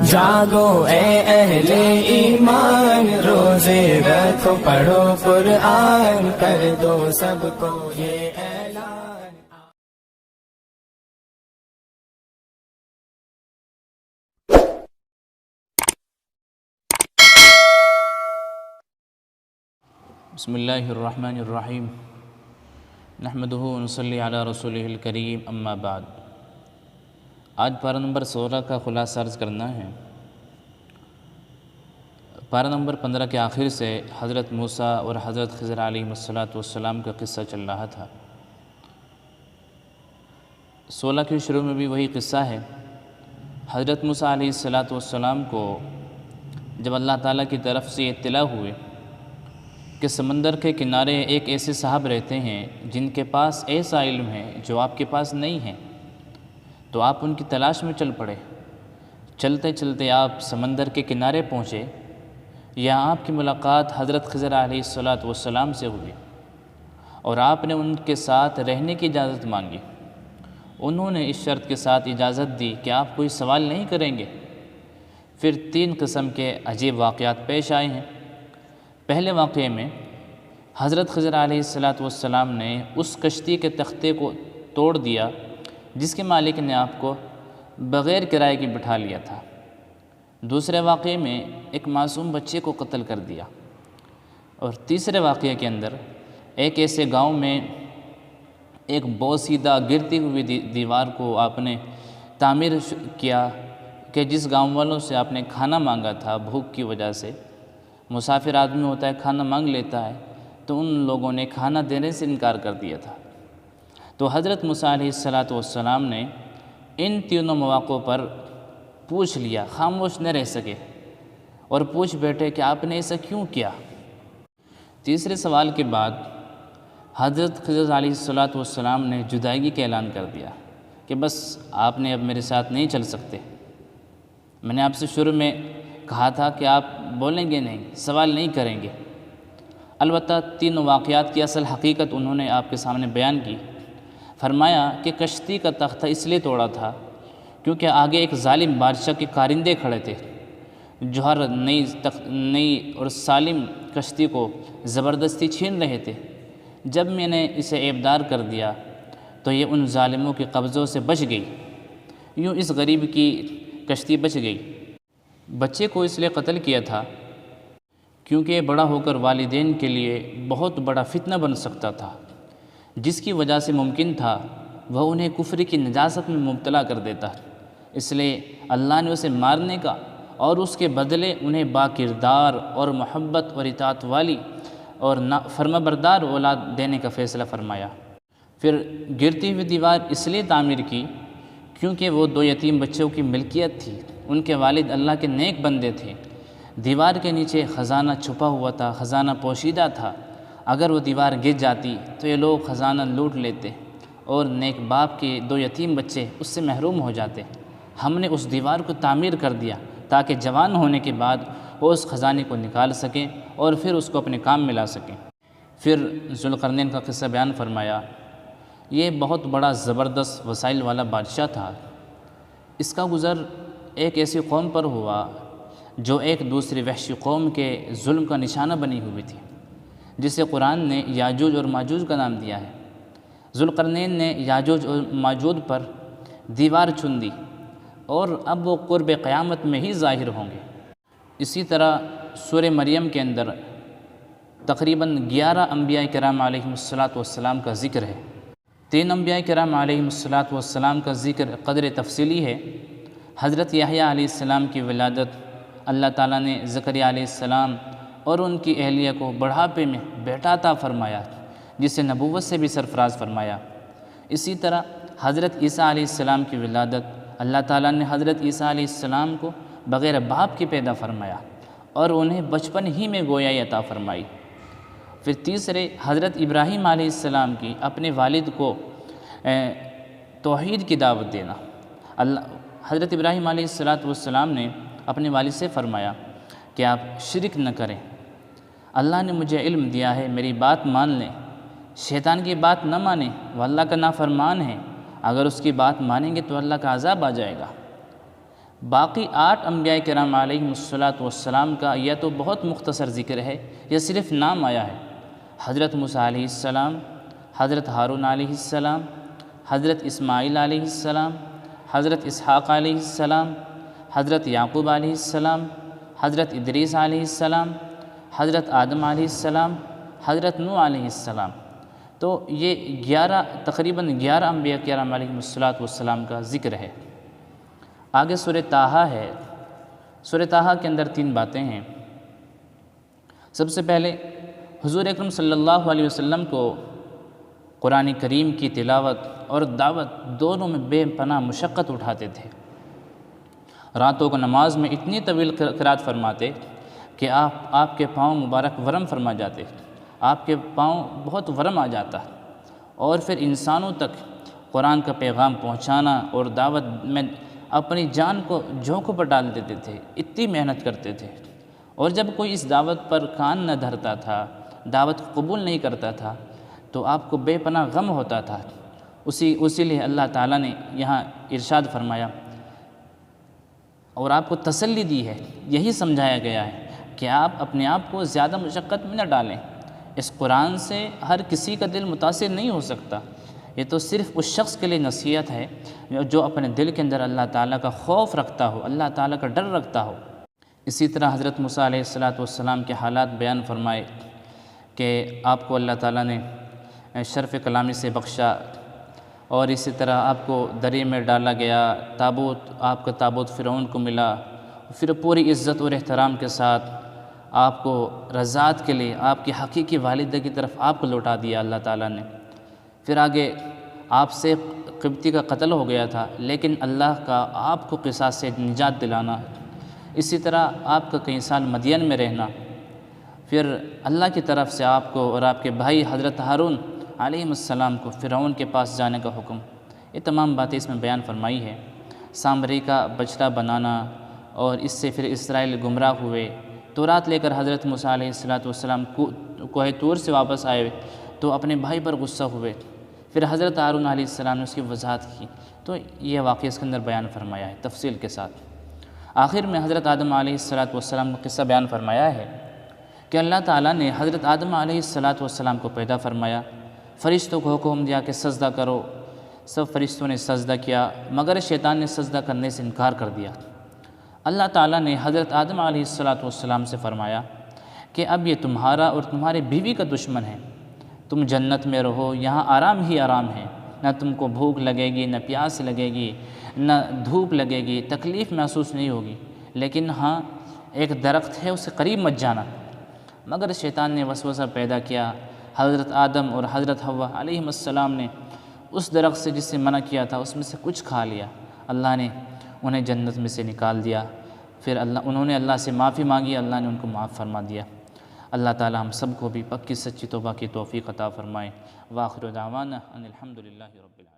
جاگو اے اہل ایمان، روزے رکھو پڑھو قرآن، کر دو سب کو یہ اعلان۔ بسم اللہ الرحمن الرحیم، نحمدہ ونصلی علی رسولہ الکریم، اما بعد۔ آج پارہ نمبر 16 کا خلاصہ عرض کرنا ہے۔ پارہ نمبر 15 کے آخر سے حضرت موسیٰ اور حضرت خضر علیہ السلام کا قصہ چل رہا تھا۔ 16 کے شروع میں بھی وہی قصہ ہے۔ حضرت موسیٰ علیہ السلام کو جب اللہ تعالیٰ کی طرف سے اطلاع ہوئے کہ سمندر کے کنارے ایک ایسے صاحب رہتے ہیں جن کے پاس ایسا علم ہے جو آپ کے پاس نہیں ہے، تو آپ ان کی تلاش میں چل پڑے۔ چلتے چلتے آپ سمندر کے کنارے پہنچے، یہاں آپ کی ملاقات حضرت خضر علیہ السلام سے ہوئی اور آپ نے ان کے ساتھ رہنے کی اجازت مانگی۔ انہوں نے اس شرط کے ساتھ اجازت دی کہ آپ کوئی سوال نہیں کریں گے۔ پھر 3 قسم کے عجیب واقعات پیش آئے ہیں۔ پہلے واقعے میں حضرت خضر علیہ السلام نے اس کشتی کے تختے کو توڑ دیا جس کے مالک نے آپ کو بغیر کرائے کی بٹھا لیا تھا۔ دوسرے واقعے میں ایک معصوم بچے کو قتل کر دیا، اور تیسرے واقعے کے اندر ایک ایسے گاؤں میں ایک بوسیدہ گرتی ہوئی دیوار کو آپ نے تعمیر کیا کہ جس گاؤں والوں سے آپ نے کھانا مانگا تھا، بھوک کی وجہ سے مسافر آدمی ہوتا ہے، کھانا مانگ لیتا ہے، تو ان لوگوں نے کھانا دینے سے انکار کر دیا تھا۔ تو حضرت موسیٰ علیہ السلام نے ان تینوں مواقعوں پر پوچھ لیا، خاموش نہ رہ سکے اور پوچھ بیٹھے کہ آپ نے ایسا کیوں کیا۔ تیسرے سوال کے بعد حضرت خضر علیہ السلام نے جدائیگی کا اعلان کر دیا کہ بس آپ نے اب میرے ساتھ نہیں چل سکتے۔ میں نے آپ سے شروع میں کہا تھا کہ آپ بولیں گے نہیں، سوال نہیں کریں گے۔ البتہ 3 واقعات کی اصل حقیقت انہوں نے آپ کے سامنے بیان کی۔ فرمایا کہ کشتی کا تختہ اس لیے توڑا تھا کیونکہ آگے ایک ظالم بادشاہ کے کارندے کھڑے تھے جو ہر نئی اور سالم کشتی کو زبردستی چھین رہے تھے۔ جب میں نے اسے عیبدار کر دیا تو یہ ان ظالموں کے قبضوں سے بچ گئی، یوں اس غریب کی کشتی بچ گئی۔ بچے کو اس لیے قتل کیا تھا کیونکہ بڑا ہو کر والدین کے لیے بہت بڑا فتنہ بن سکتا تھا، جس کی وجہ سے ممکن تھا وہ انہیں کفر کی نجاست میں مبتلا کر دیتا۔ اس لیے اللہ نے اسے مارنے کا اور اس کے بدلے انہیں با کردار اور محبت اور اطاعت والی اور فرما بردار اولاد دینے کا فیصلہ فرمایا۔ پھر گرتی ہوئی دیوار اس لیے تعمیر کی کیونکہ وہ 2 یتیم بچوں کی ملکیت تھی۔ ان کے والد اللہ کے نیک بندے تھے۔ دیوار کے نیچے خزانہ چھپا ہوا تھا، خزانہ پوشیدہ تھا۔ اگر وہ دیوار گر جاتی تو یہ لوگ خزانہ لوٹ لیتے اور نیک باپ کے 2 یتیم بچے اس سے محروم ہو جاتے۔ ہم نے اس دیوار کو تعمیر کر دیا تاکہ جوان ہونے کے بعد وہ اس خزانے کو نکال سکیں اور پھر اس کو اپنے کام میں لا سکیں۔ پھر ذوالقرنین کا قصہ بیان فرمایا۔ یہ بہت بڑا زبردست وسائل والا بادشاہ تھا۔ اس کا گزر ایک ایسی قوم پر ہوا جو ایک دوسری وحشی قوم کے ظلم کا نشانہ بنی ہوئی تھی، جسے قرآن نے یاجوج اور ماجوج کا نام دیا ہے۔ ذوالقرنین نے یاجوج اور ماجوج پر دیوار چن دی اور اب وہ قرب قیامت میں ہی ظاہر ہوں گے۔ اسی طرح سورہ مریم کے اندر تقریباً 11 انبیاء کرام علیہم السلام کا ذکر ہے۔ 3 انبیاء کرام علیہم السلام کا ذکر قدر تفصیلی ہے۔ حضرت یحییٰ علیہ السلام کی ولادت، اللہ تعالیٰ نے زکریا علیہ السلام اور ان کی اہلیہ کو بڑھاپے میں بیٹا عطا فرمایا جسے نبوت سے بھی سرفراز فرمایا۔ اسی طرح حضرت عیسیٰ علیہ السلام کی ولادت، اللہ تعالیٰ نے حضرت عیسیٰ علیہ السلام کو بغیر باپ کے پیدا فرمایا اور انہیں بچپن ہی میں گویائی عطا فرمائی۔ پھر تیسرے حضرت ابراہیم علیہ السلام کی اپنے والد کو توحید کی دعوت دینا۔ حضرت ابراہیم علیہ السلام نے اپنے والد سے فرمایا کہ آپ شرک نہ کریں، اللہ نے مجھے علم دیا ہے، میری بات مان لیں، شیطان کی بات نہ مانیں، وہ اللہ کا نافرمان ہے، اگر اس کی بات مانیں گے تو اللہ کا عذاب آ جائے گا۔ باقی 8 انبیاء کرام علیہم السلام کا یا تو بہت مختصر ذکر ہے یا صرف نام آیا ہے۔ حضرت موسیٰ علیہ السلام، حضرت ہارون علیہ السلام، حضرت اسماعیل علیہ السلام، حضرت اسحاق علیہ السلام، حضرت یعقوب علیہ السلام، حضرت ادریس علیہ السلام، حضرت آدم علیہ السلام، حضرت نوح علیہ السلام۔ تو یہ تقریباً 11 انبیاء کرام علیہم السلام کا ذکر ہے۔ آگے سورہ طٰہٰ ہے۔ سورہ طٰہٰ کے اندر 3 باتیں ہیں۔ سب سے پہلے حضور اکرم صلی اللہ علیہ وسلم کو قرآن کریم کی تلاوت اور دعوت دونوں میں بے پناہ مشقت اٹھاتے تھے۔ راتوں کو نماز میں اتنی طویل قرات فرماتے کہ آپ کے پاؤں مبارک ورم فرما جاتے، آپ کے پاؤں بہت ورم آ جاتا، اور پھر انسانوں تک قرآن کا پیغام پہنچانا اور دعوت میں اپنی جان کو جھونکوں پر ڈال دیتے تھے، اتنی محنت کرتے تھے۔ اور جب کوئی اس دعوت پر کان نہ دھرتا تھا، دعوت قبول نہیں کرتا تھا، تو آپ کو بے پناہ غم ہوتا تھا۔ اسی لیے اللہ تعالیٰ نے یہاں ارشاد فرمایا اور آپ کو تسلی دی ہے، یہی سمجھایا گیا ہے کہ آپ اپنے آپ کو زیادہ مشقت میں نہ ڈالیں۔ اس قرآن سے ہر کسی کا دل متاثر نہیں ہو سکتا، یہ تو صرف اس شخص کے لیے نصیحت ہے جو اپنے دل کے اندر اللہ تعالیٰ کا خوف رکھتا ہو، اللہ تعالیٰ کا ڈر رکھتا ہو۔ اسی طرح حضرت موسیٰ علیہ السلام کے حالات بیان فرمائے کہ آپ کو اللہ تعالیٰ نے شرف کلامی سے بخشا، اور اسی طرح آپ کو دریا میں ڈالا گیا، آپ کا تابوت فرعون کو ملا، پھر پوری عزت اور احترام کے ساتھ آپ کو رضاعت کے لیے آپ کی حقیقی والدہ کی طرف آپ کو لوٹا دیا اللہ تعالیٰ نے۔ پھر آگے آپ سے قبطی کا قتل ہو گیا تھا، لیکن اللہ کا آپ کو قصاص سے نجات دلانا۔ اسی طرح آپ کا کئی سال مدین میں رہنا، پھر اللہ کی طرف سے آپ کو اور آپ کے بھائی حضرت ہارون علیہ السلام کو فرعون کے پاس جانے کا حکم، یہ تمام باتیں اس میں بیان فرمائی ہے۔ سامری کا بچڑا بنانا، اور اس سے پھر اسرائیل گمراہ ہوئے، تورات لے کر حضرت موسیٰ علیہ السلام کوہ طور سے واپس آئے تو اپنے بھائی پر غصہ ہوئے، پھر حضرت ہارون علیہ السلام نے اس کی وضاحت کی، تو یہ واقعہ اس کے اندر بیان فرمایا ہے تفصیل کے ساتھ۔ آخر میں حضرت آدم علیہ السلام کا قصہ بیان فرمایا ہے کہ اللہ تعالیٰ نے حضرت آدم علیہ السلام کو پیدا فرمایا، فرشتوں کو حکم دیا کہ سجدہ کرو، سب فرشتوں نے سجدہ کیا، مگر شیطان نے سجدہ کرنے سے انکار کر دیا۔ اللہ تعالیٰ نے حضرت آدم علیہ السلام سے فرمایا کہ اب یہ تمہارا اور تمہاری بیوی کا دشمن ہے، تم جنت میں رہو، یہاں آرام ہی آرام ہے، نہ تم کو بھوک لگے گی، نہ پیاس لگے گی، نہ دھوپ لگے گی، تکلیف محسوس نہیں ہوگی، لیکن ہاں ایک درخت ہے، اسے قریب مت جانا۔ مگر شیطان نے وسوسہ پیدا کیا، حضرت آدم اور حضرت حوا علیہ السلام نے اس درخت سے جس سے منع کیا تھا اس میں سے کچھ کھا لیا، اللہ نے انہیں جنت میں سے نکال دیا، پھر انہوں نے اللہ سے معافی مانگی، اللہ نے ان کو معاف فرما دیا۔ اللہ تعالی ہم سب کو بھی پکی سچی توبہ کی توفیق عطا فرمائے۔ وآخر دعوانا ان الحمدللہ رب العالمین۔